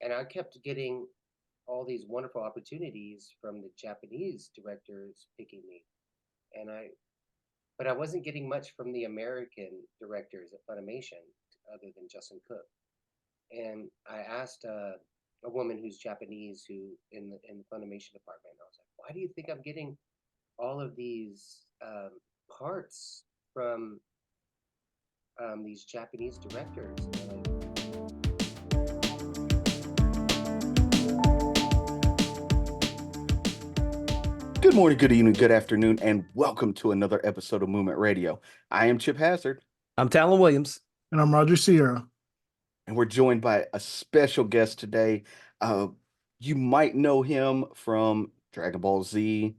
and I kept getting all these wonderful opportunities from the Japanese directors picking me, and but I wasn't getting much from the American directors at Funimation, other than Justin Cook. And I asked a woman who's Japanese, who in the Funimation department. I was like, "Why do you think I'm getting all of these parts from these Japanese directors?" And Good morning, good evening, good afternoon, and welcome to another episode of Movement Radio. I am Chip Hazard, I'm Talon Williams. And I'm Roger Sierra. and we're joined by a special guest today. Uh, you might know him from Dragon Ball Z,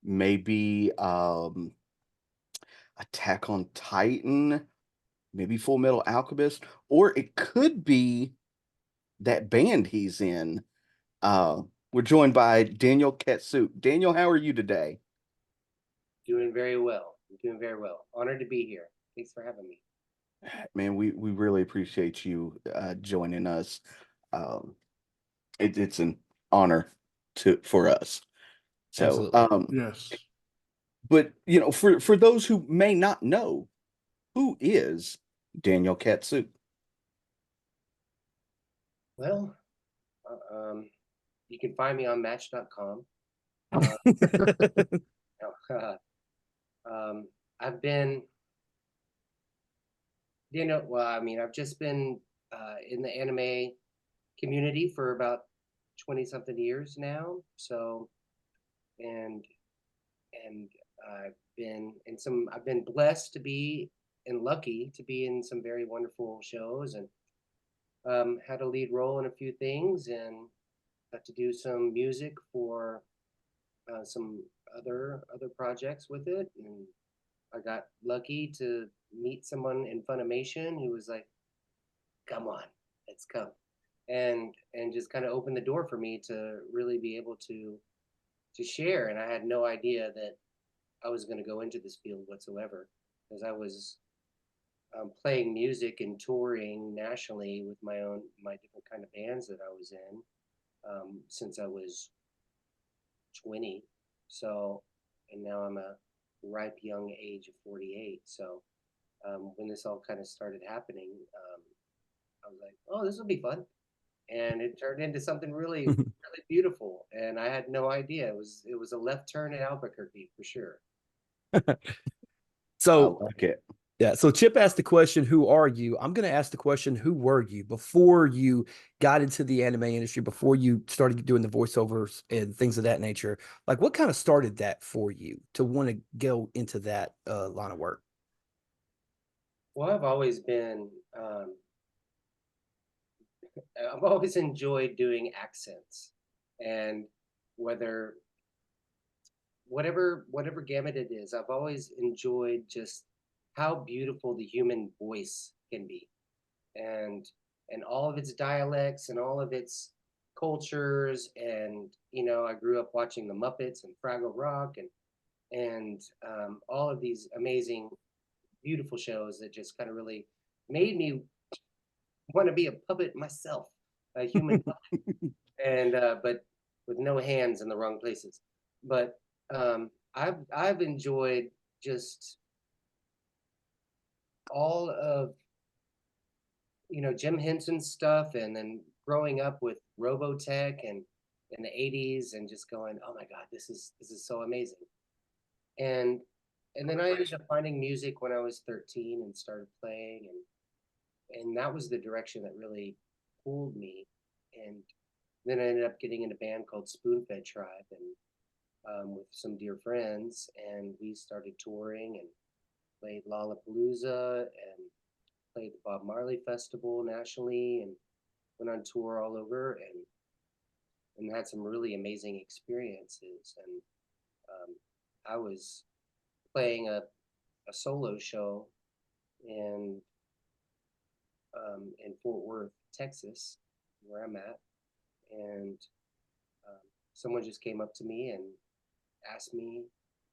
maybe Attack on Titan, maybe Full Metal Alchemist, or it could be that band he's in. We're joined by Daniel Katsük. Daniel, how are you today? doing very well. I'm doing very well. Honored to be here. Thanks for having me. Man, we really appreciate you joining us. Um, it's an honor for us. So, Absolutely. Yes. but for those who may not know, who is Daniel Katsük? Well, you can find me on Match.com. I've been, well, I mean, I've just been in the anime community for about 20 something years now. So, and and I've been blessed to be and lucky to be in some very wonderful shows, and had a lead role in a few things, and got to do some music for some other projects with it. And I got lucky to meet someone in Funimation who was like, "Come on, let's come," and just kind of opened the door for me to really be able to share. And I had no idea that I was going to go into this field whatsoever, because I was playing music and touring nationally with my different kind of bands that I was in since I was 20. So, and now I'm a ripe young age of 48. So, when this all kind of started happening, I was like, "Oh, this will be fun," and it turned into something really, really beautiful. And I had no idea. It was a left turn in Albuquerque for sure. I So, like it. yeah. So Chip asked the question, "Who are you?" I'm going to ask the question, "Who were you before you got into the anime industry? Before you started doing the voiceovers and things of that nature? Like, what kind of started that for you to want to go into that line of work?" Well, I've always enjoyed doing accents, and whether whatever gamut it is, I've always enjoyed just how beautiful the human voice can be, and all of its dialects and all of its cultures. And I grew up watching the Muppets and Fraggle Rock, and all of these amazing, beautiful shows that just kind of really made me want to be a puppet myself, a human puppet, and but with no hands in the wrong places. But I've enjoyed just all of Jim Henson's stuff, and then growing up with Robotech and in the 80s, and just going, "Oh my God, this is so amazing." And then I ended up finding music when I was 13 and started playing, and that was the direction that really pulled me. And then I ended up getting in a band called Spoonfed Tribe, and with some dear friends, and we started touring and played Lollapalooza and played the Bob Marley Festival nationally, and went on tour all over, and had some really amazing experiences. And I was playing a solo show in Fort Worth, Texas, where I'm at, and someone just came up to me and asked me,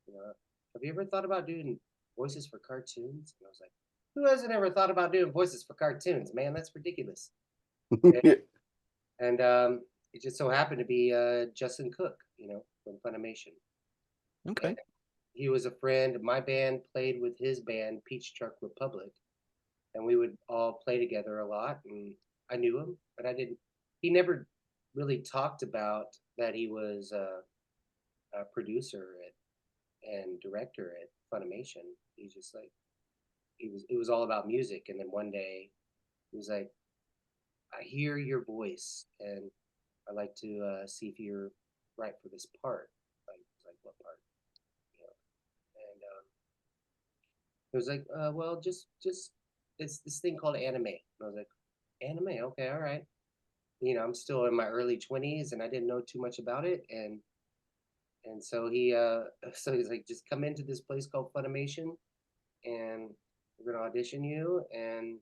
"Have you ever thought about doing voices for cartoons?" And I was like, "Who hasn't ever thought about doing voices for cartoons, man? That's ridiculous." And, And it just so happened to be Justin Cook, from Funimation. Okay. And he was a friend. My band played with his band, Peach Truck Republic, and we would all play together a lot. And I knew him, but I didn't. He never really talked about that he was a producer and director at Funimation. He's just like it was all about music. And then one day he was like, I hear your voice, and I'd like to see if you're right for this part. Like what part? You know? And it was like, well, just it's this thing called anime. And I was like, anime, okay, all right. I'm still in my early 20s, and I didn't know too much about it, and so so he's like, just come into this place called Funimation, and we're gonna audition you, and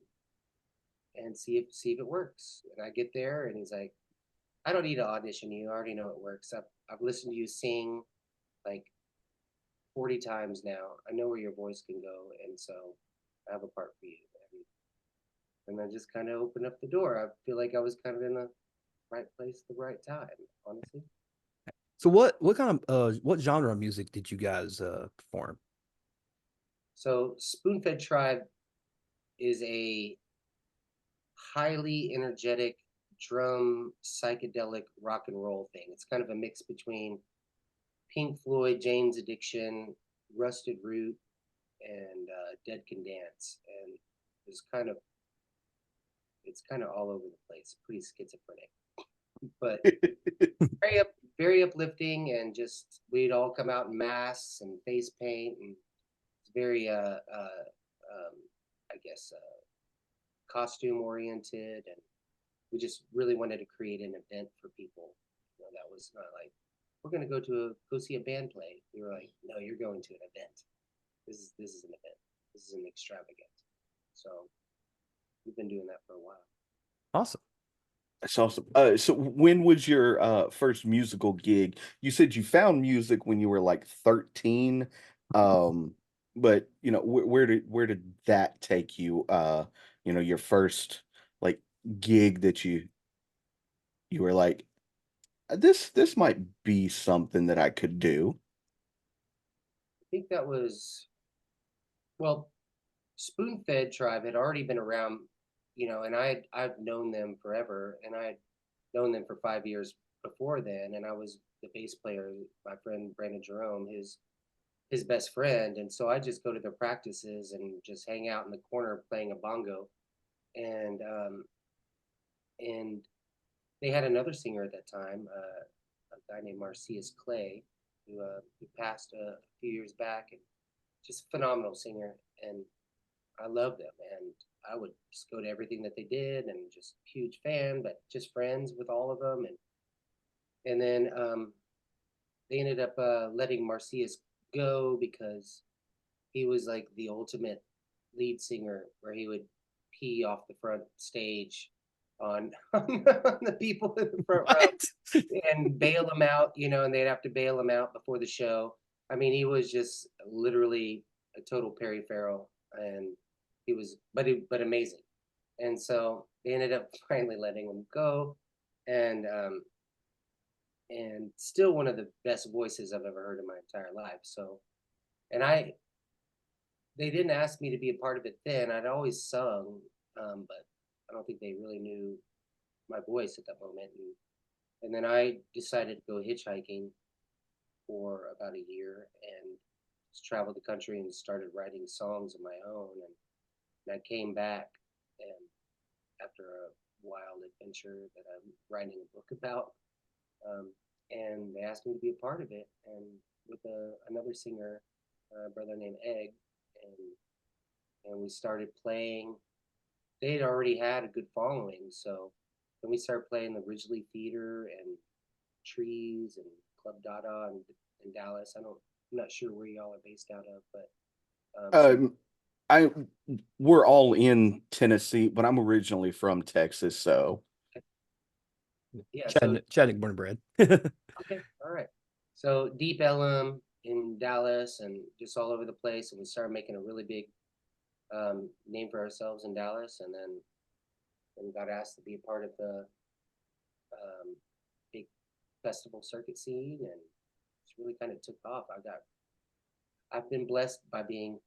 see if it works. And I get there, and he's like, I don't need to audition you. I already know it works. I've listened to you sing like 40 times now. I know where your voice can go, and so I have a part for you. And I just kind of opened up the door. I feel like I was kind of in the right place at the right time, honestly. So what kind of what genre of music did you guys perform? So Spoonfed Tribe is a highly energetic drum psychedelic rock and roll thing. It's kind of a mix between Pink Floyd, Jane's Addiction, Rusted Root, and Dead Can Dance, and it's kind of all over the place, pretty schizophrenic, but very very uplifting, and just we'd all come out in masks and face paint, and it's very I guess costume oriented, and we just really wanted to create an event for people. That was not like we're going to go see a band play. We were like, no, you're going to an event. This is an event. This is an extravagant. So we've been doing that for a while. Awesome. That's awesome. So when was your first musical gig? You said you found music when you were like 13. But where did that take you? Your first like gig that you were like, this might be something that I could do. I think that was, well, Spoonfed Tribe had already been around, and I've known them forever, and I had known them for 5 years before then, and I was the bass player, my friend Brandon Jerome, his best friend, and so I just go to their practices and just hang out in the corner playing a bongo, and and they had another singer at that time, a guy named Marcius Clay, who passed a few years back, and just phenomenal singer, and I loved them, and I would just go to everything that they did, and just huge fan, but just friends with all of them, and then they ended up letting Marcius go because he was like the ultimate lead singer, where he would pee off the front stage on, on the people in the front row What? and bail them out, and they'd have to bail him out before the show. I mean, he was just literally a total Perry Farrell, and he was, but amazing. And so they ended up finally letting him go, and still one of the best voices I've ever heard in my entire life. So, and they didn't ask me to be a part of it then. I'd always sung, but I don't think they really knew my voice at that moment. And then I decided to go hitchhiking for about a year, and just traveled the country and started writing songs of my own. And I came back, and after a wild adventure that I'm writing a book about, and they asked me to be a part of it, and with another singer, a brother named Egg, and we started playing. They had already had a good following, so then we started playing the Ridgely Theater and Trees and Club Dada in Dallas. I'm not sure where y'all are based out of, but I we're all in Tennessee, but I'm originally from Texas, so yeah, so Chattanooga born and bred. okay, all right. So Deep Ellum in Dallas, and just all over the place, and we started making a really big name for ourselves in Dallas, and then got asked to be a part of big festival circuit scene, and it's really kind of took off. I've been blessed by being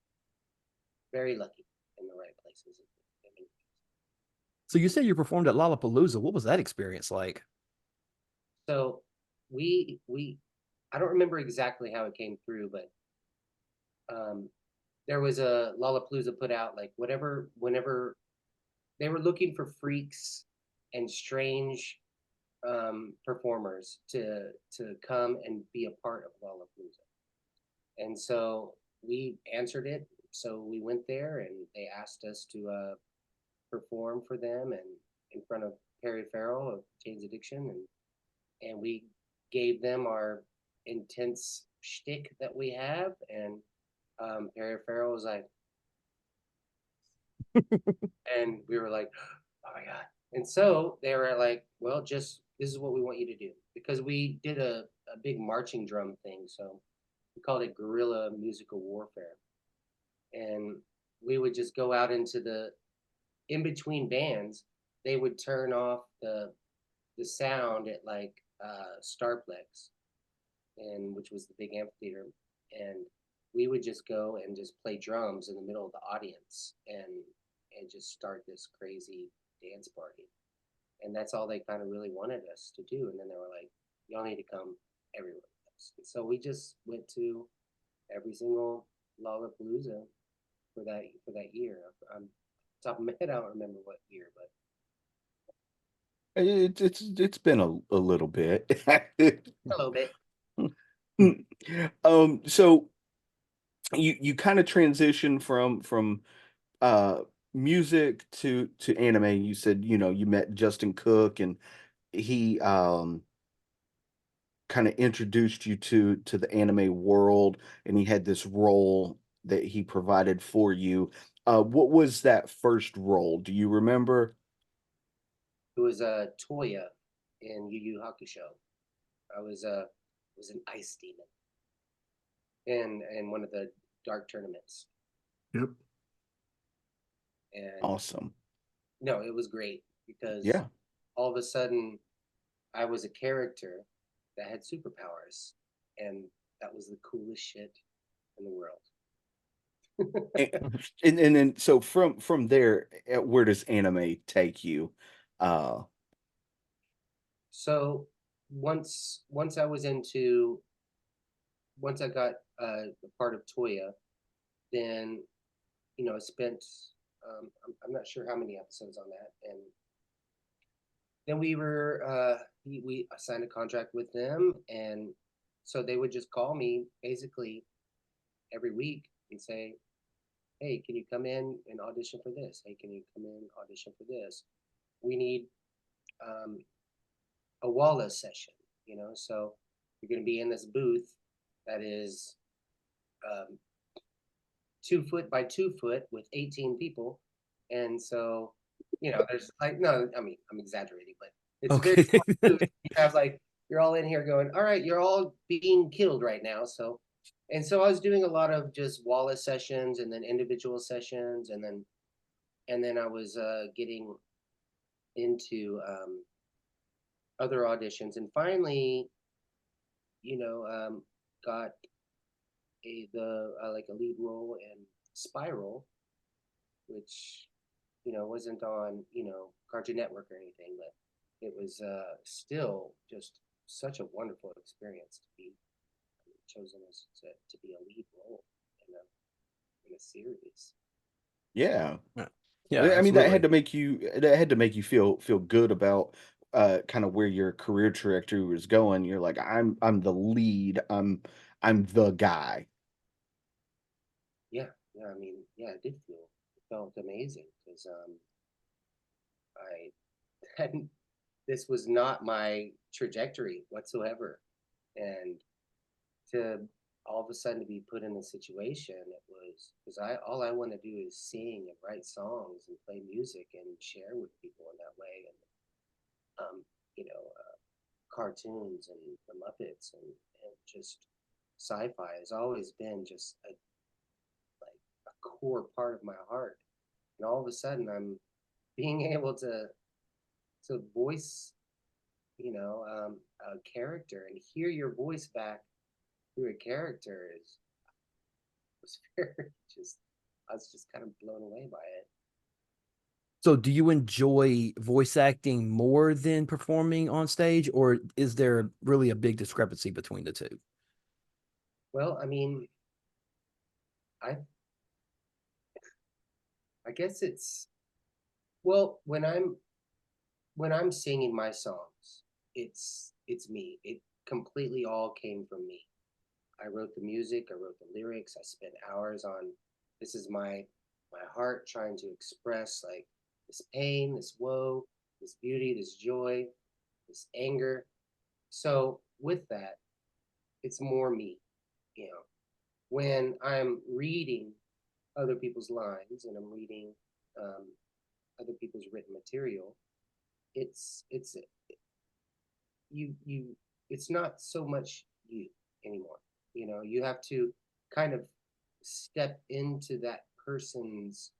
very lucky in the right places. So you said you performed at Lollapalooza. What was that experience like? So we I don't remember exactly how it came through, but there was a Lollapalooza put out like whenever they were looking for freaks and strange performers to come and be a part of Lollapalooza. And so we answered it. So we went there, and they asked us to perform for them and in front of Perry Farrell of Jane's Addiction, and we gave them our intense shtick that we have, and Perry Farrell was like, and we were like, oh my god! And so they were like, well, just this is what we want you to do, because we did a big marching drum thing, so we called it guerrilla musical warfare, and we would just go out into the in between bands. They would turn off the sound at like Starplex, and which was the big amphitheater, and we would just go and just play drums in the middle of the audience, and just start this crazy dance party. And that's all they kind of really wanted us to do. And then they were like, y'all need to come everywhere else. And so we just went to every single Lollapalooza for that year. I'm top of my head, I don't remember what year, but It's been a little bit. a little bit. So you kind of transition from uh music to anime. You said, you met Justin Cook, and he kind of introduced you to the anime world, and he had this role that he provided for you. What was that first role? Do you remember? It was a Touya in Yu Yu Hakusho. I was an ice demon in one of the dark tournaments, Yep. and Awesome. no, it was great because Yeah. all of a sudden I was a character that had superpowers, and that was the coolest shit in the world. And, and then so from there, where does anime take you? Uh So once I was into once I got a part of Toya, then I spent I'm not sure how many episodes on that, and then we signed a contract with them, and so they would just call me basically every week and say, hey, can you come in and audition for this? Hey, can you come in and audition for this? We need um, a Wallace session, so you're going to be in this booth that is um, 2 foot by 2 foot with 18 people. And so, there's like, no, I mean, I'm exaggerating, but it's a very Okay. small booth. You have like, you're all in here going, all right, you're all being killed right now. So I was doing a lot of just Wallace sessions, and then individual sessions. And then I was getting into other auditions, and finally, got like a lead role in Spiral, which wasn't on Cartoon Network or anything, but it was still just such a wonderful experience to be chosen to be a lead role in a series. yeah. Yeah, I mean, that had absolutely. to make you feel good about kind of where your career trajectory was going. You're like, I'm the lead. I'm the guy. Yeah, yeah. I mean, yeah, it felt amazing because I hadn't. This was not my trajectory whatsoever, and to all of a sudden to be put in a situation, it was because I all I want to do is sing and write songs and play music and share with people in that way, and um, cartoons and the Muppets, and just sci-fi has always been just a core part of my heart. And all of a sudden, I'm being able to voice, a character, and hear your voice back through a character was very just, I was just kind of blown away by it. So do you enjoy voice acting more than performing on stage, or is there really a big discrepancy between the two? Well, I mean, I I guess it's, well, when I'm singing my songs, it's me. It completely all came from me. I wrote the music, I wrote the lyrics, I spent hours on, this is my heart trying to express like this pain, this woe, this beauty, this joy, this anger. So with that, it's more me, you know. When I'm reading other people's lines and I'm reading um, other people's written material, it's you it's not so much you anymore. You have to kind of step into that person's,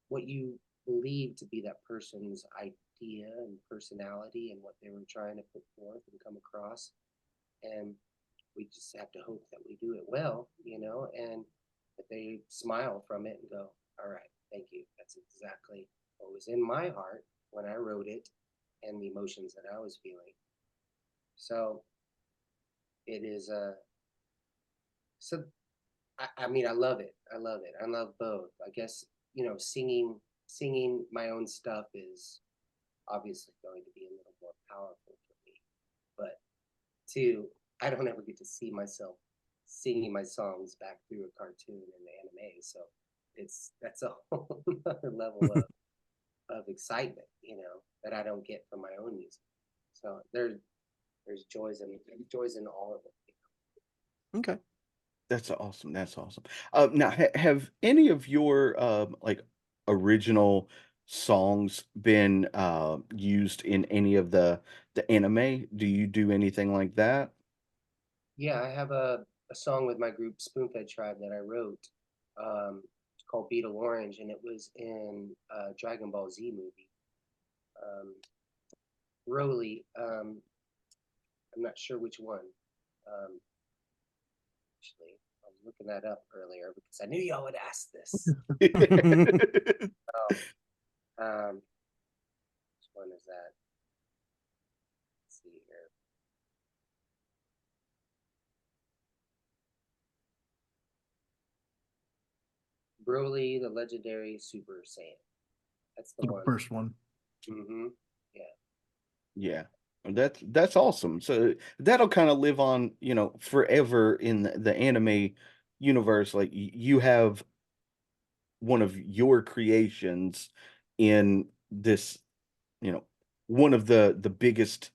what you believe to be that person's idea and personality and what they were trying to put forth and come across. And we just have to hope that we do it well, and that they smile from it and go, all right, thank you. That's exactly what was in my heart when I wrote it and the emotions that I was feeling. So it is so I mean, I love it. I love it. I love both. I guess, singing my own stuff is obviously going to be a little more powerful for me. But two, I don't ever get to see myself singing my songs back through a cartoon and the anime. So that's a whole other level of excitement, that I don't get from my own music. So there's joys in all of it. Okay. That's awesome. That's awesome. Now, have any of your like original songs been used in any of the anime? Do you do anything like that? Yeah, I have a song with my group Spoonfed Tribe that I wrote. It's called Beetle Orange, and it was in a Dragon Ball Z movie. Um, Broly, I'm not sure which one. Actually, I was looking that up earlier because I knew y'all would ask this. Which one is that? Let's see here. Broly, the legendary Super Saiyan. That's the The one. first one. Mm-hmm. Yeah. Yeah. That's awesome. So that'll kind of live on, forever in the anime universe. Like you have one of your creations in this, you know, one of the biggest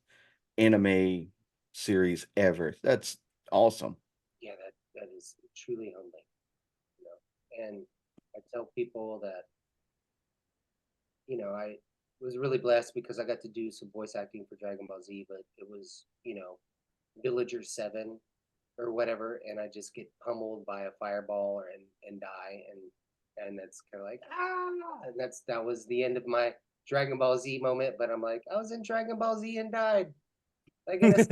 anime series ever. That's awesome. Yeah, that is truly humbling, And I tell people that, I was really blessed because I got to do some voice acting for Dragon Ball Z, but it was, Villager 7 or whatever, and I just get pummeled by a fireball and die, and that's kind of like, and that was the end of my Dragon Ball Z moment. But I'm like, I was in Dragon Ball Z and died. I guess,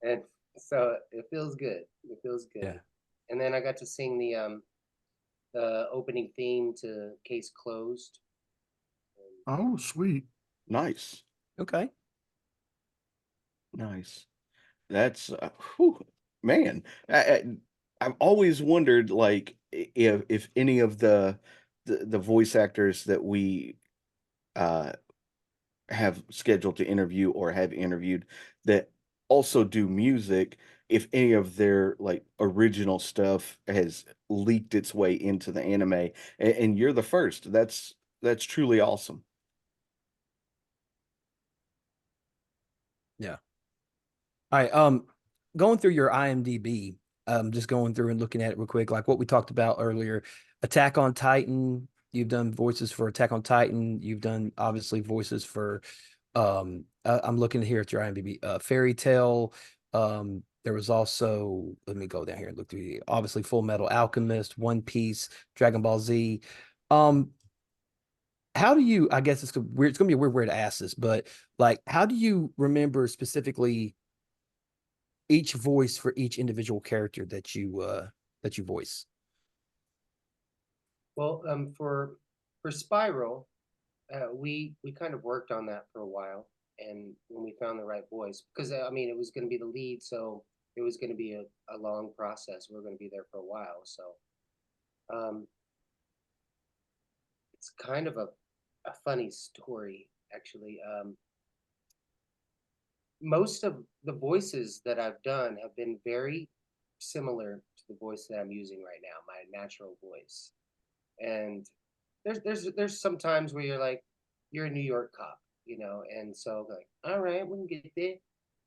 and so it feels good. It feels good. Yeah. And then I got to sing the opening theme to Case Closed. Oh, sweet. Nice. Okay. Nice. That's whew, man. I've always wondered, like, if any of the voice actors that we uh have scheduled to interview or have interviewed that also do music, if any of their like original stuff has leaked its way into the anime, and you're the first. That's truly awesome. Yeah. All right. Going through your IMDb, just going through and looking at it real quick, like what we talked about earlier, Attack on Titan. You've done voices for Attack on Titan. You've done obviously voices for, I'm looking here at your IMDb, Fairy Tale. There was also, let me go down here and look through obviously Full Metal Alchemist, One Piece, Dragon Ball Z. Um, how do you, I guess it's weird, it's gonna be a weird way to ask this, but like, how do you remember specifically each voice for each individual character that you voice? Well, for Spiral, we kind of worked on that for a while, and when we found the right voice, because I mean it was going to be the lead, so it was going to be a long process. We are going to be there for a while, so um, it's kind of a funny story actually. Most of the voices that I've done have been very similar to the voice that I'm using right now, my natural voice. And there's some times where you're like, you're a New York cop, you know, and so like, all right, we can get there.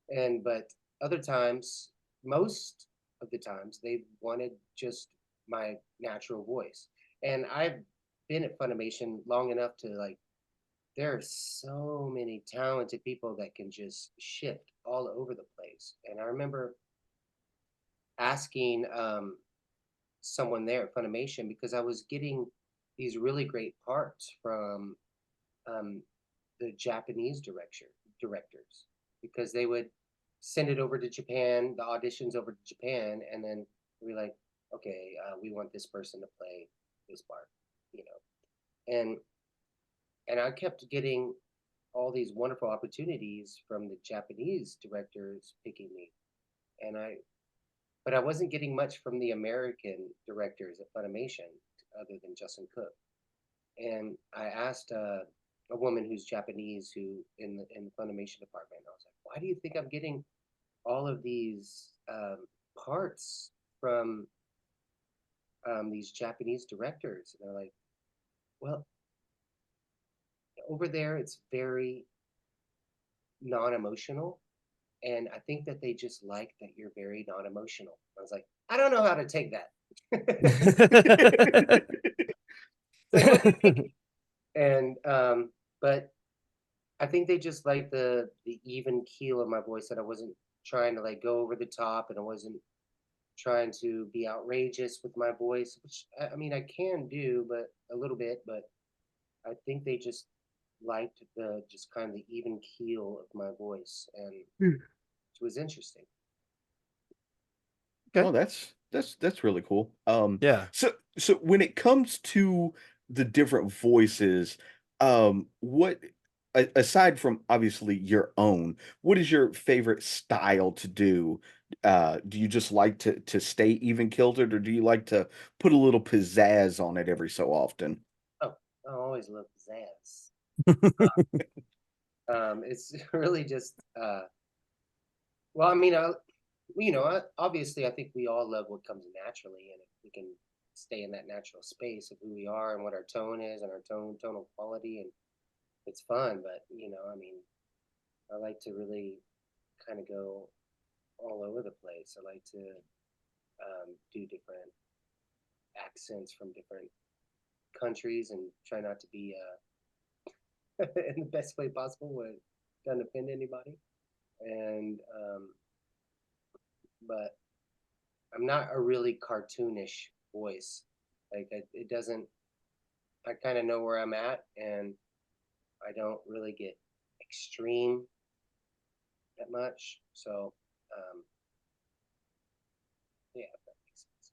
And but other times, most of the times, they wanted just my natural voice. And I've been at Funimation long enough to like, there are so many talented people that can just shift all over the place. And I remember asking someone there at Funimation because I was getting these really great parts from um, the Japanese directors because they would send it over to Japan, the auditions over to Japan, and then we're like, okay, we want this person to play this part, you know, and I kept getting all these wonderful opportunities from the Japanese directors picking me, and but I wasn't getting much from the American directors at Funimation other than Justin Cook. And I asked a woman who's Japanese who in the Funimation department. I was like, why do you think I'm getting all of these parts from these Japanese directors? And they're like, well, over there it's very non-emotional, and I think that they just like that you're very non-emotional. I was like, I don't know how to take that. Like, what do you think? And but I think they just like the even keel of my voice, that I wasn't trying to like go over the top, and I wasn't trying to be outrageous with my voice, which I mean I can do, but a little bit, but I think they just liked the just kind of the even keel of my voice, and it was interesting. Oh, Okay. that's really cool. Yeah. So when it comes to the different voices, what aside from obviously your own, what is your favorite style to do? Do you just like to stay even kilted, or do you like to put a little pizzazz on it every so often? Oh, I always love pizzazz. It's really just well, I mean, you know, obviously, I think we all love what comes naturally, and if we can stay in that natural space of who we are and what our tone is and our tonal quality, and it's fun. But you know, I mean, I like to really kind of go all over the place. I like to do different accents from different countries and try not to be in the best way possible when it doesn't offend anybody. And but I'm not a really cartoonish voice. Like it doesn't. I kind of know where I'm at, and I don't really get extreme that much. So, um, yeah, if that makes sense.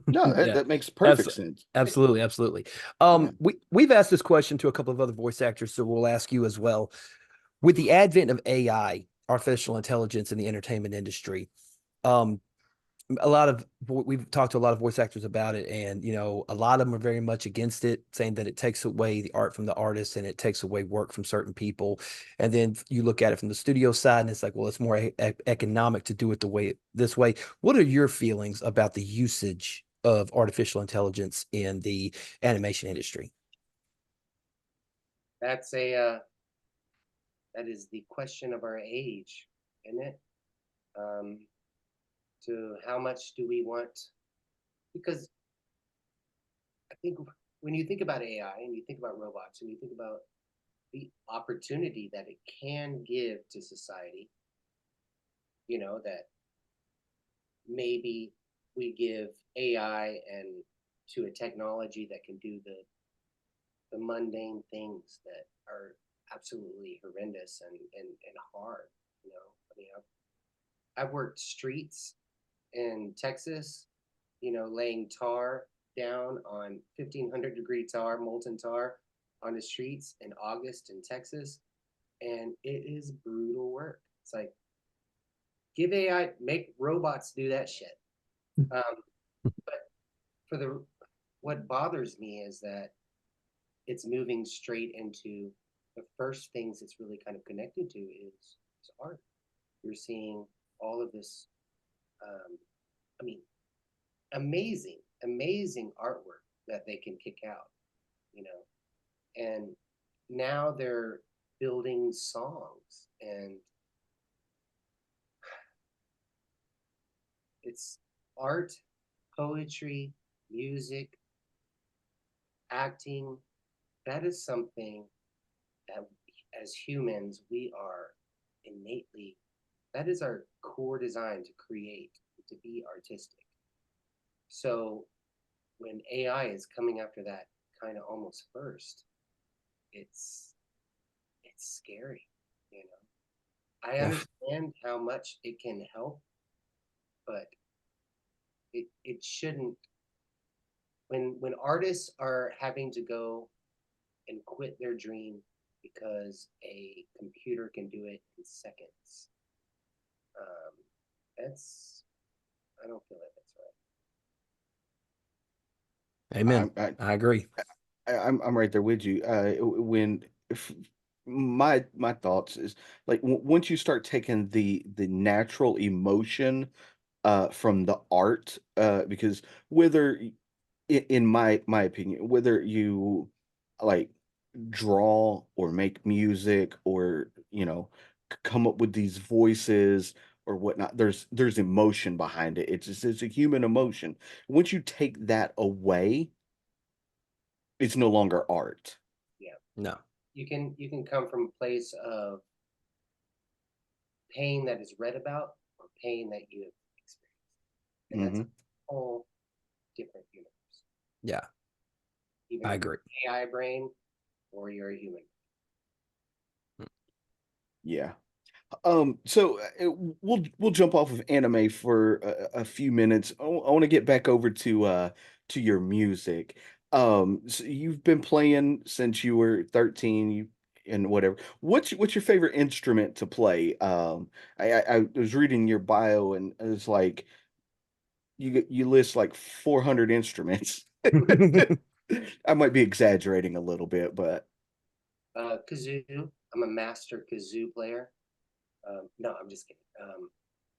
No, Yeah. that makes perfect sense. Absolutely, absolutely. Yeah. We've asked this question to a couple of other voice actors, so we'll ask you as well. With the advent of AI, artificial intelligence in the entertainment industry, um, a lot of we've talked to a lot of voice actors about it, and you know, a lot of them are very much against it, saying that it takes away the art from the artist and it takes away work from certain people. And then you look at it from the studio side, and it's like, well, it's more economic to do it this way. What are your feelings about the usage of artificial intelligence in the animation industry? That's that is the question of our age, isn't it? Um, to how much do we want? Because I think when you think about AI and you think about robots and you think about the opportunity that it can give to society, you know, that maybe we give AI and to a technology that can do the mundane things that are absolutely horrendous and hard. You know, I mean, I've worked streets in Texas, you know, laying tar down on 1500-degree tar, molten tar on the streets in August in Texas. And it is brutal work. It's like, give AI, make robots do that shit. But for what bothers me is that it's moving straight into the first things it's really kind of connected to is art. You're seeing all of this, I mean, amazing artwork that they can kick out, you know, and now they're building songs, and it's art, poetry, music, acting. That is something that as humans we are innately, that is our core design, to create, to be artistic. So when AI is coming after that kind of almost first, it's scary, you know. I understand how much it can help, but it shouldn't. When artists are having to go and quit their dream because a computer can do it in seconds, that's, I don't feel like that's right. Amen. I agree. I'm right there with you. My thoughts is like once you start taking the natural emotion from the art, because whether in my opinion, whether you like draw or make music or come up with these voices or whatnot, there's emotion behind it. It's a human emotion. Once you take that away, it's no longer art. Yeah. No. You can come from a place of pain that is read about or pain that you have experienced, and that's a whole different universe. Yeah, Even I if you're agree. an AI brain or you're a human. Yeah. So we'll jump off of anime for a few minutes. I want to get back over to your music. So you've been playing since you were 13, and whatever. What's your favorite instrument to play? I was reading your bio and it's like you list like 400 instruments. I might be exaggerating a little bit, but Kazoo. I'm a master kazoo player. No, I'm just kidding.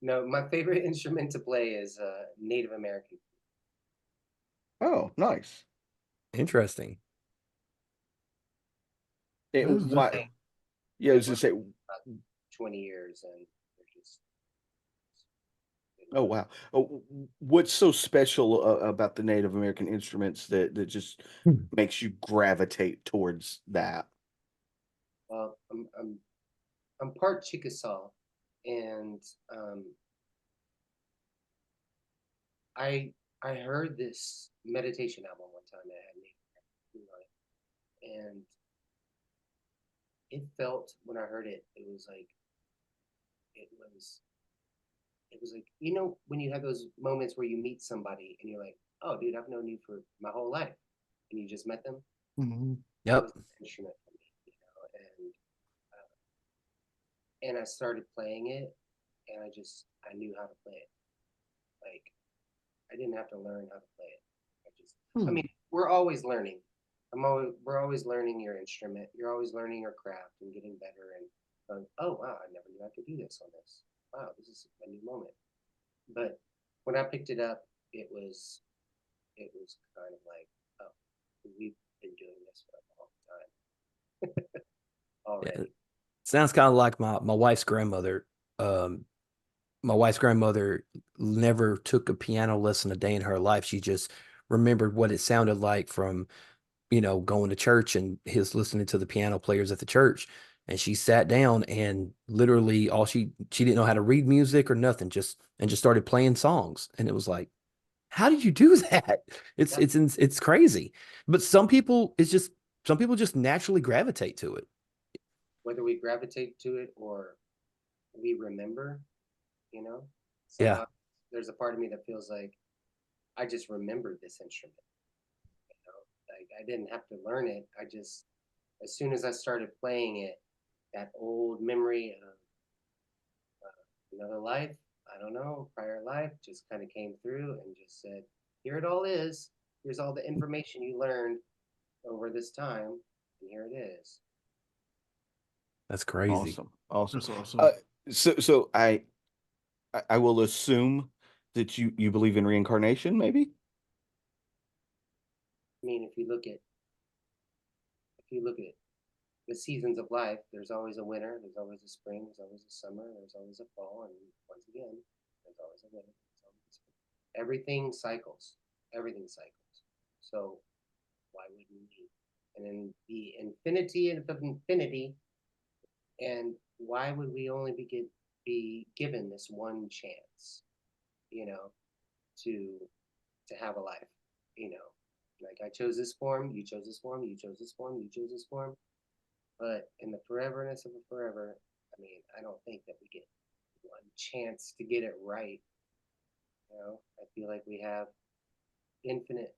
No, my favorite instrument to play is Native American. oh, nice. Interesting. It, That is why? different. Yeah, I I've was gonna learned say. about 20 years, and they're just. Oh wow. Oh, what's so special about the Native American instruments that just makes you gravitate towards that? Well, I'm part Chickasaw, and I heard this meditation album one time that had Native American on it, and it felt, when I heard it, it was it was like, you know, when you have those moments where you meet somebody and you're like, oh dude, I've known you for my whole life, and you just met them. Mhm. That Yep. was an instrument for me, you know. And I started playing it, and I knew how to play it. Like, I didn't have to learn how to play it. I mean, we're always learning. We're always learning your instrument. You're always learning your craft and getting better, and going, oh wow, I never knew I could do this on this. Wow, this is a new moment. But when I picked it up, it was kind of like, oh, we've been doing this for a long time already. Yeah. Sounds kind of like my wife's grandmother. Um, my wife's grandmother never took a piano lesson a day in her life. She just remembered what it sounded like from, going to church and his listening to the piano players at the church. And she sat down and literally she didn't know how to read music or nothing, just started playing songs. And it was like, how did you do that? It's crazy. But some people, it's just some people just naturally gravitate to it. Whether we gravitate to it or we remember, you know, Yeah. somehow there's a part of me that feels like I just remembered this instrument. You know, like I didn't have to learn it. I just, as soon as I started playing it, that old memory of another life, I don't know, prior life, just kind of came through and just said, here it all is. Here's all the information you learned over this time, and here it is. That's crazy. Awesome. Awesome. That's awesome. So I will assume that you believe in reincarnation, maybe? I mean, if you look at the seasons of life, there's always a winter, there's always a spring, there's always a summer, there's always a fall, and once again, there's always a winter, there's always a spring. Everything cycles. Everything cycles. So why wouldn't we? And in the infinity of infinity, and why would we only be given this one chance, you know, to have a life, you know? Like I chose this form, you chose this form, you chose this form, you chose this form. But in the foreverness of a forever, I mean, I don't think that we get one chance to get it right. You know, I feel like we have infinite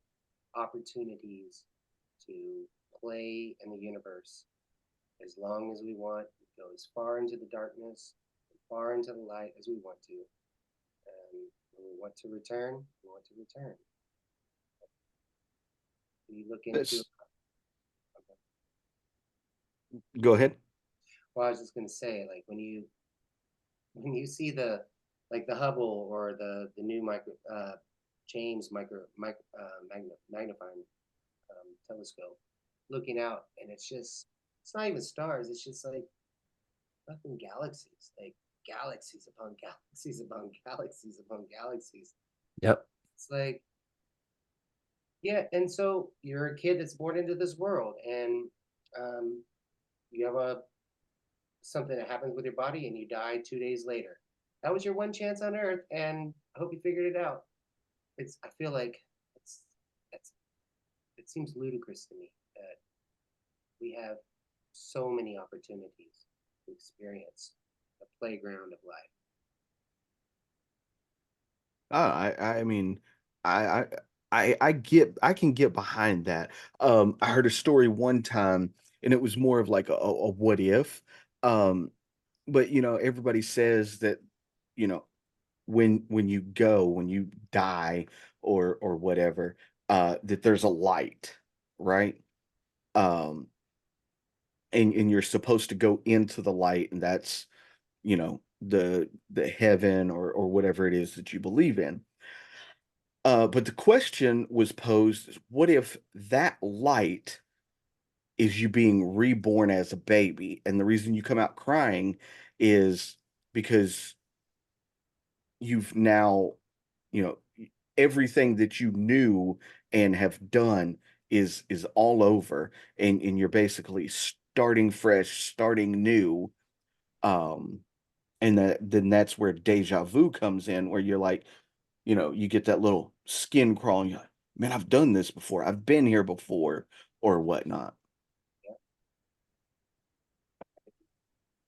opportunities to play in the universe as long as we want, go as far into the darkness, far into the light as we want to. And when we want to return, we want to return. You look into Go ahead. well, I was just gonna say, like when you see the like the Hubble or the new James magnifying telescope looking out, and it's not even stars, it's just like fucking galaxies, like galaxies upon galaxies upon galaxies upon galaxies. Yep. It's like, yeah, and so you're a kid that's born into this world, and you have something that happens with your body, and you die 2 days later. That was your one chance on Earth, and I hope you figured it out. I feel like it seems ludicrous to me that we have so many opportunities to experience the playground of life. I mean, I I can get behind that. I heard a story one time, and it was more of like a what if. Um, but everybody says that, you know, when you go, when you die or whatever, that there's a light, right? Um, and you're supposed to go into the light, and that's, the heaven or whatever it is that you believe in. But the question was posed is, what if that light is you being reborn as a baby? And the reason you come out crying is because you've now, everything that you knew and have done is all over, and you're basically starting fresh, starting new. Um, and then that's where deja vu comes in, where you're like, you get that little skin crawling. You're like, man, I've done this before. I've been here before, or whatnot.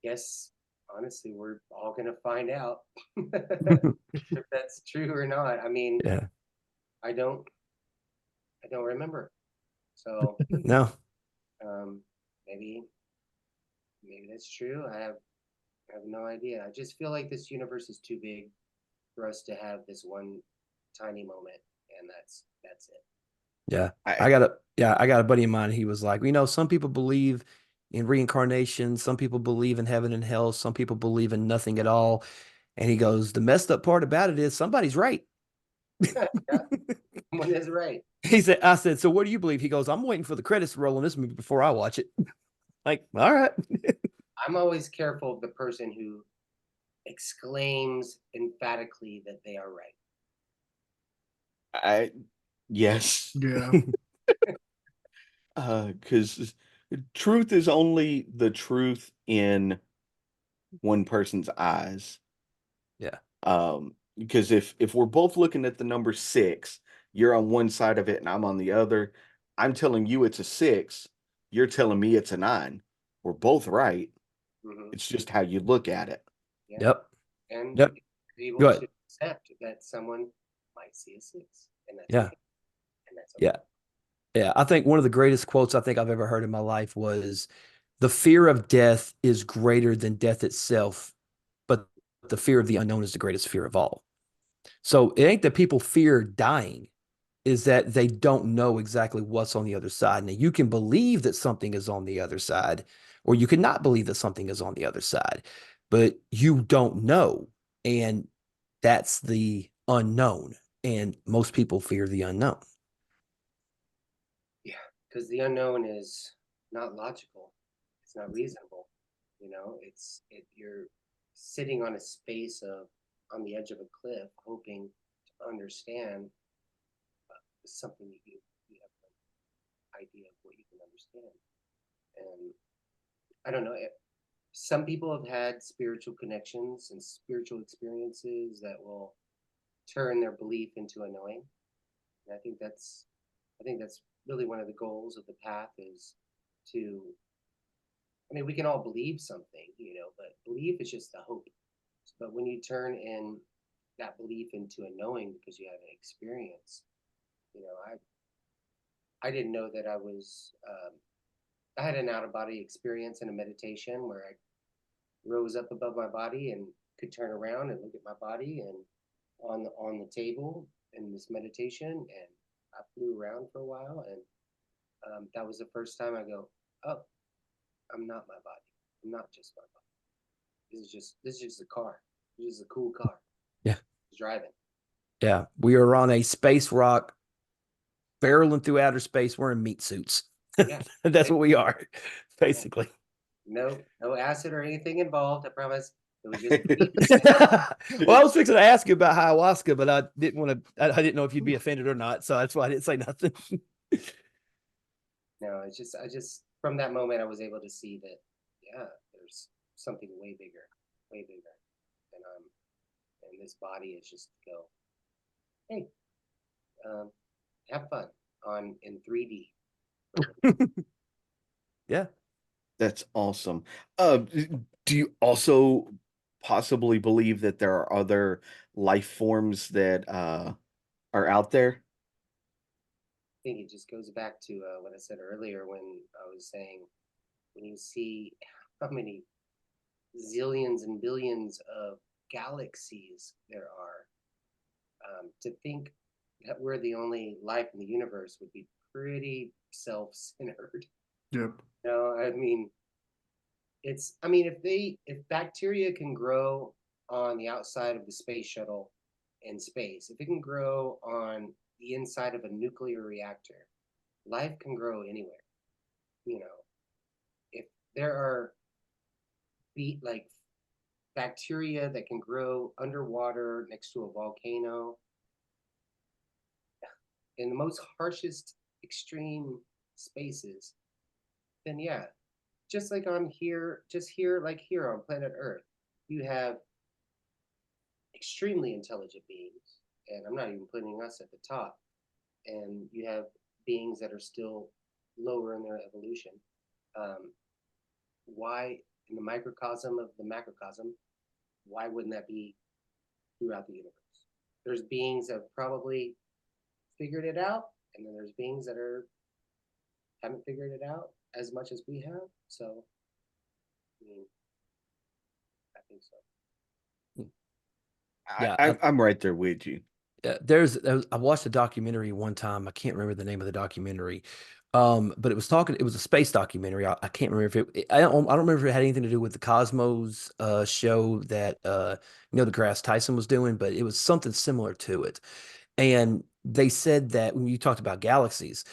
Yes, honestly, we're all gonna find out if that's true or not. I mean, Yeah. I don't remember. So No. um, maybe that's true. I have no idea. I just feel like this universe is too big for us to have this one tiny moment, and that's it. Yeah. I I got a buddy of mine. He was like, some people believe in reincarnation, some people believe in heaven and hell, some people believe in nothing at all. And he goes, the messed up part about it is somebody's right. Yeah, one is right. I said, so what do you believe? He goes, I'm waiting for the credits to roll on this movie before I watch it. Like, all right. I'm always careful of the person who exclaims emphatically that they are right. yes, Yeah. because truth is only the truth in one person's eyes. Yeah. Because if we're both looking at the number 6, you're on one side of it and I'm on the other. I'm telling you it's a 6, You're telling me it's a 9. We're both right. Mhm. It's just how you look at it. Yeah. Yep. And Yep. be Go able ahead. to accept that someone might see a 6, and that's Yeah. okay. And that's okay. Yeah. Yeah. I think one of the greatest quotes I think I've ever heard in my life was, "The fear of death is greater than death itself, but the fear of the unknown is the greatest fear of all." So it ain't that people fear dying, is that they don't know exactly what's on the other side. Now, you can believe that something is on the other side, or you can not believe that something is on the other side, but you don't know. And that's the unknown. And most people fear the unknown. Yeah, because the unknown is not logical. It's not reasonable. You know, you're sitting on a space of on the edge of a cliff, hoping to understand something that you have no idea of what you can understand. And I don't know. Some people have had spiritual connections and spiritual experiences that will turn their belief into a knowing. And I think that's really one of the goals of the path is to, I mean, we can all believe something, you know, but belief is just a hope. But when you turn in that belief into a knowing because you have an experience, you know, I didn't know that I had an out of body experience in a meditation where I rose up above my body and could turn around and look at my body and on the table in this meditation, and I flew around for a while, and that was the first time I go, oh, I'm not my body. I'm not just my body. This is just a car. This is a cool car. Yeah. It's driving. Yeah. We are on a space rock barreling through outer space wearing meat suits. Yeah. That's what we are, basically. No acid or anything involved. I promise. It was just Well, I was fixing to ask you about ayahuasca, but I didn't want to. I didn't know if you'd be offended or not, so that's why I didn't say nothing. no. It's just I just from that moment I was able to see that yeah, there's something way bigger, and and this body is just to go. Hey, have fun in 3D. Yeah. That's awesome. Do you also possibly believe that there are other life forms that are out there? I think it just goes back to what I said earlier when I was saying when you see how many zillions and billions of galaxies there are, to think that we're the only life in the universe would be pretty self-centered. Yep. No, I mean, I mean, if bacteria can grow on the outside of the space shuttle in space, if it can grow on the inside of a nuclear reactor, life can grow anywhere. You know, if there are like bacteria that can grow underwater next to a volcano in the most harshest extreme spaces, then yeah, just like on here, just here, like here on planet Earth, you have extremely intelligent beings, and I'm not even putting us at the top, and you have beings that are still lower in their evolution. Why, in the microcosm of the macrocosm, why wouldn't that be throughout the universe? There's beings that have probably figured it out, and then there's beings that haven't figured it out as much as we have. So, I mean, I think so. Yeah, I'm right there with you. I watched a documentary one time. I can't remember the name of the documentary, but it was a space documentary. I can't remember if I don't remember if it had anything to do with the Cosmos show that Neil deGrasse Tyson was doing, but it was something similar to it. And they said that when you talked about galaxies,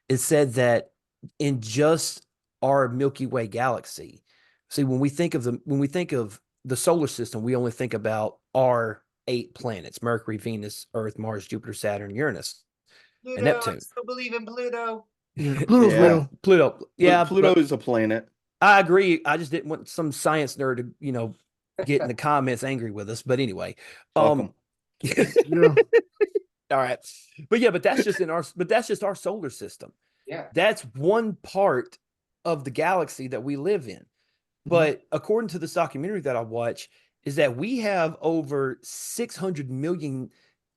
it said that in just our Milky Way galaxy, see, when we think of the solar system, we only think about our 8 planets: Mercury, Venus, Earth, Mars, Jupiter, Saturn, Uranus, and Pluto, I Neptune. still believe in Pluto. Yeah. Pluto's Yeah. real. Pluto. Yeah, Pluto but is a planet. I agree. I just didn't want some science nerd to, get in the comments angry with us. But anyway, Fuck 'em. Yeah. all right. But yeah, but that's just our solar system. Yeah. That's one part of the galaxy that we live in. Mm-hmm. But according to this documentary that I watch, is that we have over 600 million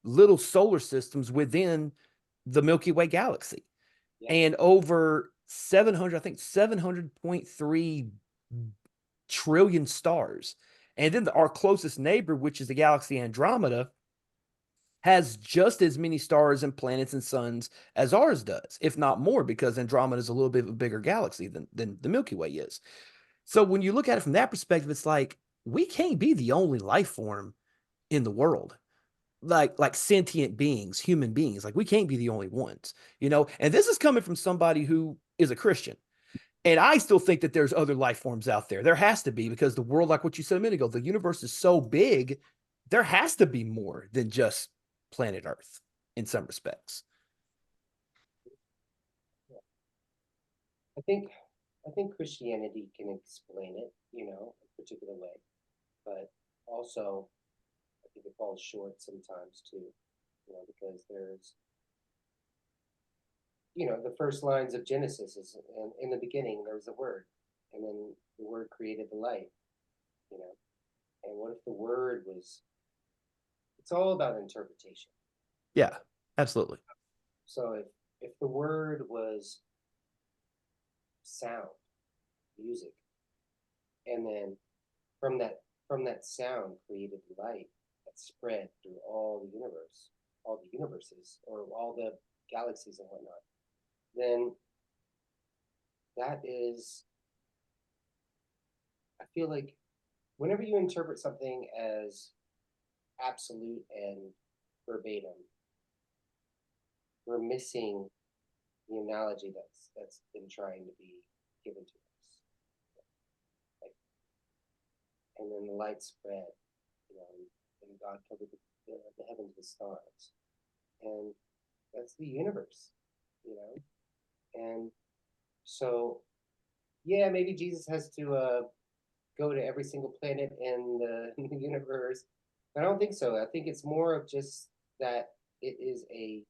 little solar systems within the Milky Way galaxy. Yeah. And over 700, I think 700.3 trillion stars. And then our closest neighbor, which is the galaxy Andromeda, has just as many stars and planets and suns as ours does, if not more, because Andromeda is a little bit of a bigger galaxy than the Milky Way is. So when you look at it from that perspective, it's like we can't be the only life form in the world. Like sentient beings, human beings, like we can't be the only ones, you know. And this is coming from somebody who is a Christian. And I still think that there's other life forms out there. There has to be, because the world, like what you said a minute ago, the universe is so big, there has to be more than just planet Earth in some respects. I think Christianity can explain it, you know, a particular way, but also I think it falls short sometimes too, you know, because there's, you know, the first lines of Genesis is in the beginning there was a word, and then the word created the light, you know, and what if the word was? It's all about interpretation. Yeah, absolutely. So if the word was sound, music, and then from that sound created light that spread through all the universe, all the universes, or all the galaxies and whatnot, then that is, I feel like whenever you interpret something as absolute and verbatim, we're missing the analogy that's been trying to be given to us. Like, and then the light spread, you know, and God covered the heavens with stars, and that's the universe, you know. And so, yeah, maybe Jesus has to go to every single planet in in the universe. I don't think so. I think it's more of just that it is a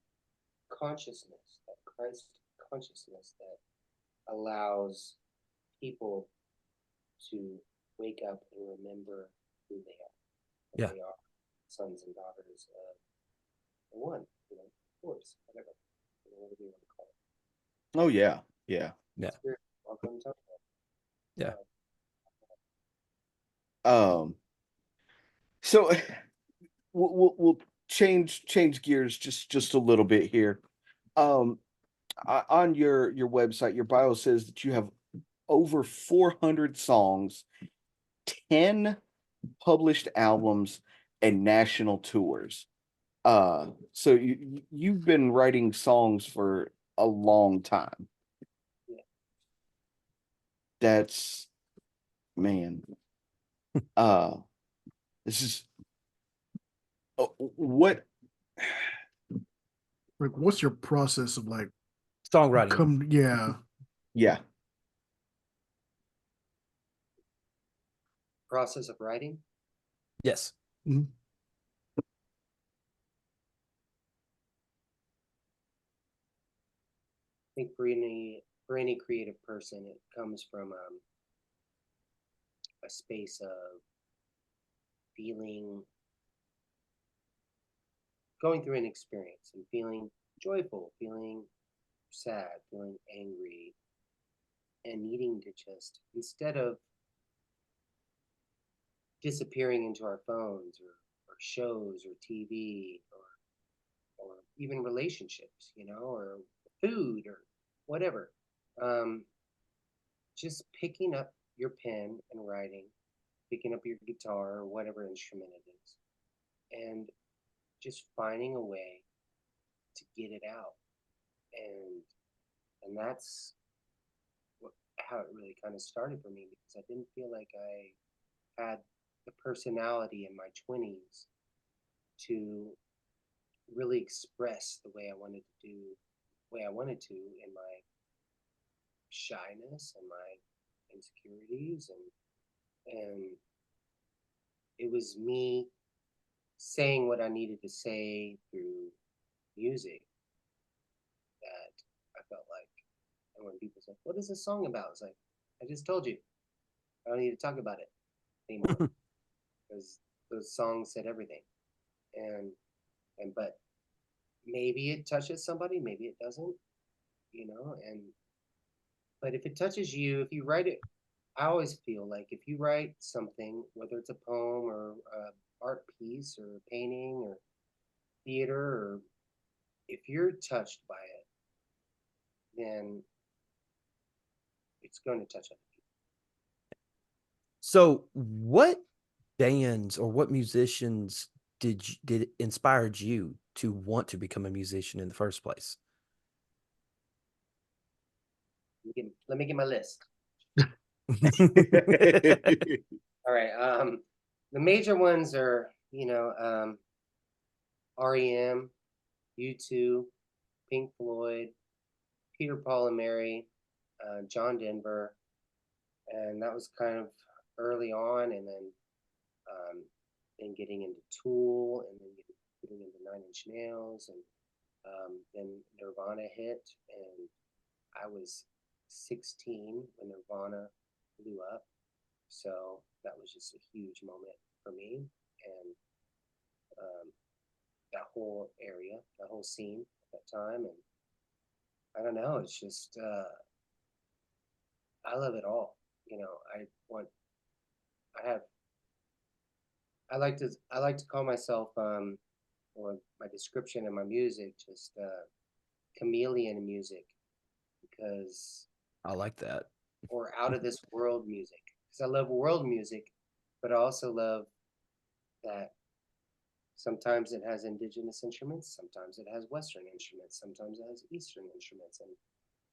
consciousness, that Christ consciousness that allows people to wake up and remember who they are. Yeah. They are sons and daughters of one, you know, force, whatever, you know, whatever you want to call it. Oh yeah, yeah. Yeah. Spirit, welcome to Yeah. So we'll change gears just a little bit here. On your website, your bio says that you have over 400 songs, 10 published albums, and national tours. So you've been writing songs for a long time. Yeah. That's, man. This is what Like, what's your process of like Songwriting. yeah. process of writing. Yes. Mhm. I think for any creative person, it comes from a space of feeling, going through an experience and feeling joyful, feeling sad, feeling angry, and needing to just, instead of disappearing into our phones or shows or TV or even relationships, you know, or food or whatever, just picking up your pen and writing, picking up your guitar or whatever instrument it is, and just finding a way to get it out. And that's how it really kind of started for me, because I didn't feel like I had the personality in my 20s to really express the way I wanted to do, the way I wanted to, in my shyness and my insecurities, and it was me saying what I needed to say through music that I felt like I when people say, "What is this song about?" It's like, I just told you. I don't need to talk about it anymore because those songs said everything. And but maybe it touches somebody, maybe it doesn't, but if it touches you, if you write it, I always feel like if you write something, whether it's a poem or art piece or a painting or theater, or if you're touched by it, then it's going to touch other people. So what bands or what musicians did inspired you to want to become a musician in the first place? Let me get my list. All right. The major ones are, REM, U2, Pink Floyd, Peter, Paul and Mary, John Denver, and that was kind of early on, and then getting into Tool, and then getting into Nine Inch Nails, and then Nirvana hit, and I was 16 when Nirvana blew up, so that was just a huge moment for me, and that whole area, that whole scene at that time, and I don't know, it's just I love it all. I like to call myself or my description in my music just chameleon music, because I like that. or out of this world music, because I love world music, but I also love that sometimes it has indigenous instruments, sometimes it has Western instruments, sometimes it has Eastern instruments, and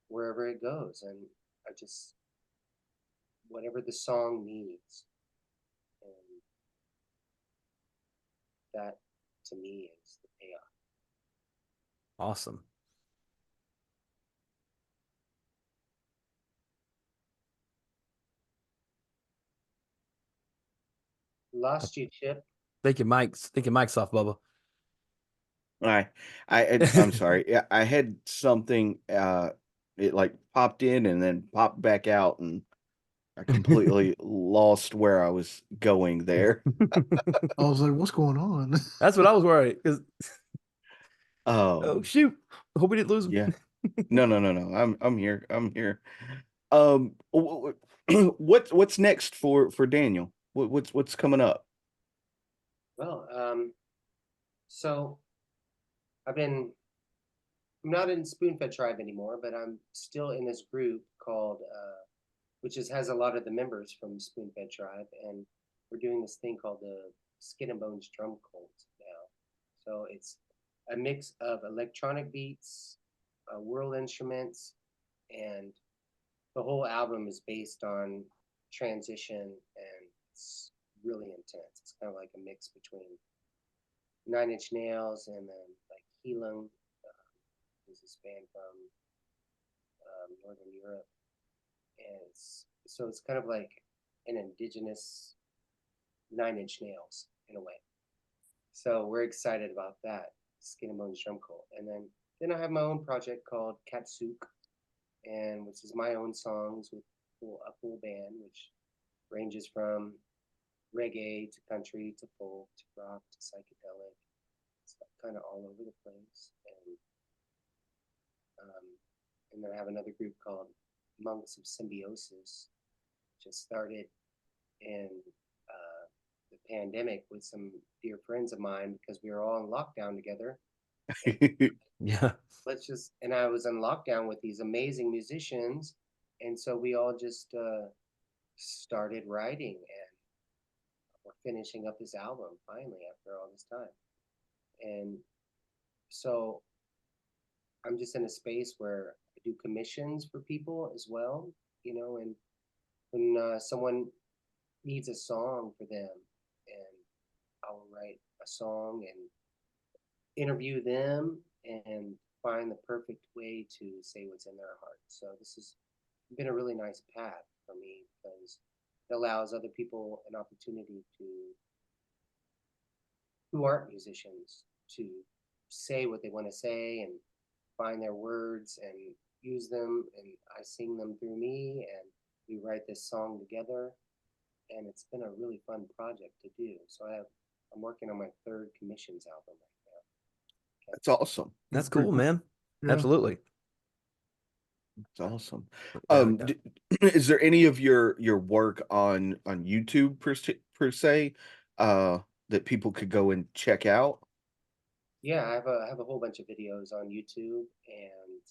wherever it goes, and I just whatever the song needs, and that to me is the payoff. Awesome. Lost you, Chip. Think your mic's off, Bubba. I'm sorry. Yeah, I had something it like popped in and then popped back out, and I completely lost where I was going there. I was like, what's going on? That's what I was worried. Oh Oh, shoot. I hope we didn't lose him. yeah. No. I'm here. I'm here. What's next for Daniel? What's coming up? Well, so I'm not in Spoonfed Tribe anymore, but I'm still in this group called, which has a lot of the members from Spoonfed Tribe, and we're doing this thing called the Skin and Bones Drum Cult now. So it's a mix of electronic beats, world instruments, and the whole album is based on transition, and it's really intense. It's kind of like a mix between Nine Inch Nails and then like Healing, is this band from Northern Europe, and it's kind of like an indigenous Nine Inch Nails in a way. So we're excited about that, Skin and Bones Drum Cult, and then I have my own project called Katsük, and which is my own songs with a full band, which ranges from reggae to country to folk to rock to psychedelic. It's kind of all over the place, and then I have another group called Monks of Symbiosis, just started in the pandemic with some dear friends of mine because we were all in lockdown together. Yeah. And I was in lockdown with these amazing musicians, and so we all just started writing, and we're finishing up this album finally after all this time. And so I'm just in a space where I do commissions for people as well, and when someone needs a song for them, and I'll write a song and interview them and find the perfect way to say what's in their heart. So this has been a really nice path for me because it allows other people an opportunity who aren't musicians to say what they want to say and find their words and use them, and I sing them through me, and we write this song together, and it's been a really fun project to do. So I'm working on my 3rd commissions album right now. That's awesome. That's pretty cool, cool. man. Yeah. Absolutely. That's awesome. Very dope. Is there any of your work on YouTube per se that people could go and check out? Yeah, I have a whole bunch of videos on YouTube, and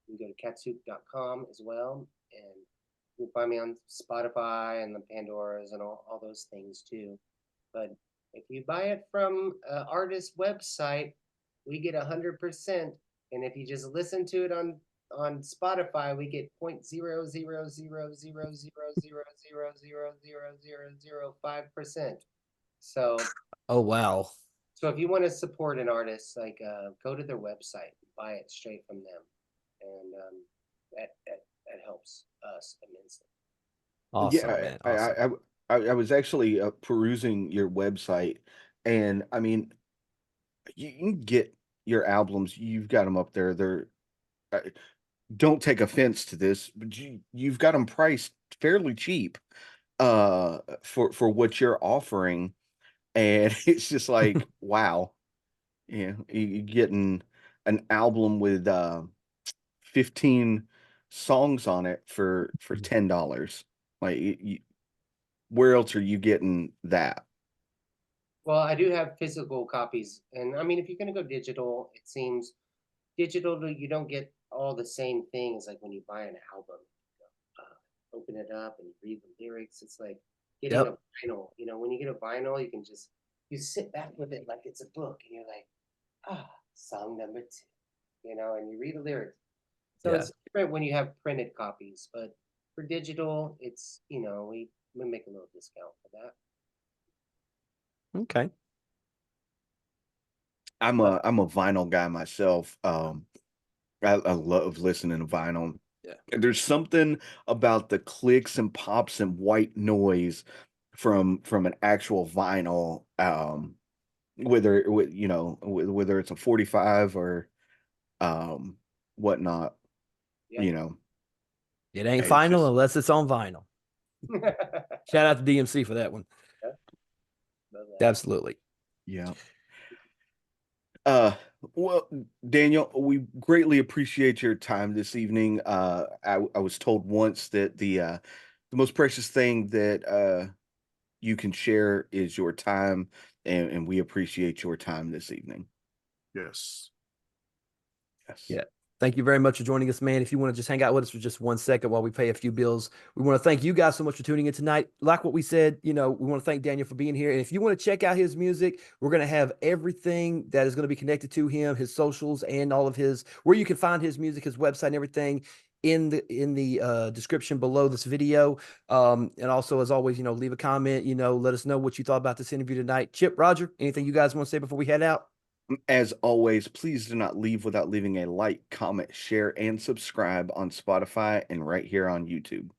you can go to katsük.com as well, and you can find me on Spotify and the Pandoras and all those things too. But if you buy it from an artist's website, we get 100%, and if you just listen to it on Spotify, we get 0.000000000005%. So Oh, wow. if you want to support an artist, like go to their website, buy it straight from them, and that helps us immensely. Awesome, Yeah, man. Awesome. I was actually perusing your website, and I mean, you can get your albums. You've got them up there. They're don't take offense to this, but you've got them priced fairly cheap for what you're offering, and it's just like, wow. Yeah, you're getting an album with 15 songs on it for $10. Like, where else are you getting that? Well, I do have physical copies, and I mean, if you're going to go digital, it seems digital, you don't get all the same things like when you buy an album. Open it up and read the lyrics. It's like getting Yep. a vinyl. You know, when you get a vinyl, you can you sit back with it like it's a book, and you're like, song number 2, you know, and you read the lyrics. So Yeah. it's different when you have printed copies, but for digital, it's, you know, we make a little discount for that. Okay. I'm a vinyl guy myself. I love listening to vinyl. Yeah. There's something about the clicks and pops and white noise from an actual vinyl, whether it's a 45 or whatnot, Yeah. you know. It ain't It's final just- unless it's on vinyl. Shout out to DMC for that one. Absolutely. Yeah. Well, Daniel, we greatly appreciate your time this evening. I was told once that the most precious thing that you can share is your time, and we appreciate your time this evening. Yes. Yes. Yeah. Thank you very much for joining us, man. If you want to just hang out with us for just 1 second while we pay a few bills, we want to thank you guys so much for tuning in tonight. Like what we said, we want to thank Daniel for being here. And if you want to check out his music, we're going to have everything that is going to be connected to him, his socials, and all of where you can find his music, his website, and everything in the description below this video. And also, as always, leave a comment, let us know what you thought about this interview tonight. Chip, Roger, anything you guys want to say before we head out? As always, please do not leave without leaving a like, comment, share, and subscribe on Spotify and right here on YouTube.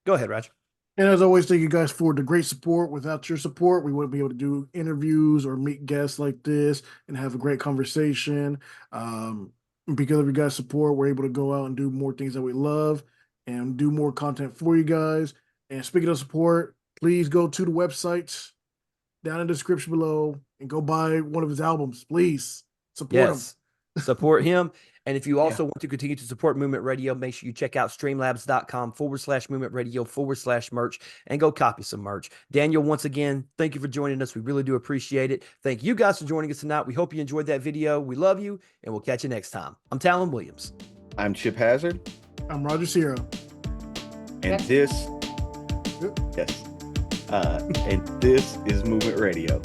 Go ahead, Roger. And as always, thank you guys for the great support. Without your support, we wouldn't be able to do interviews or meet guests like this and have a great conversation. Because of you guys' support, we're able to go out and do more things that we love and do more content for you guys. And speaking of support, please go to the website down in the description below and go buy one of his albums. Please support him. Support him. And if you also want to continue to support Movement Radio, make sure you check out streamlabs.com/Movement Radio/merch and go copy some merch. Daniel, once again, thank you for joining us. We really do appreciate it. Thank you guys for joining us tonight. We hope you enjoyed that video. We love you, and we'll catch you next time. I'm Talon Williams. I'm Chip Hazard. I'm Roger Sierra. And this, yes. And this is Movement Radio.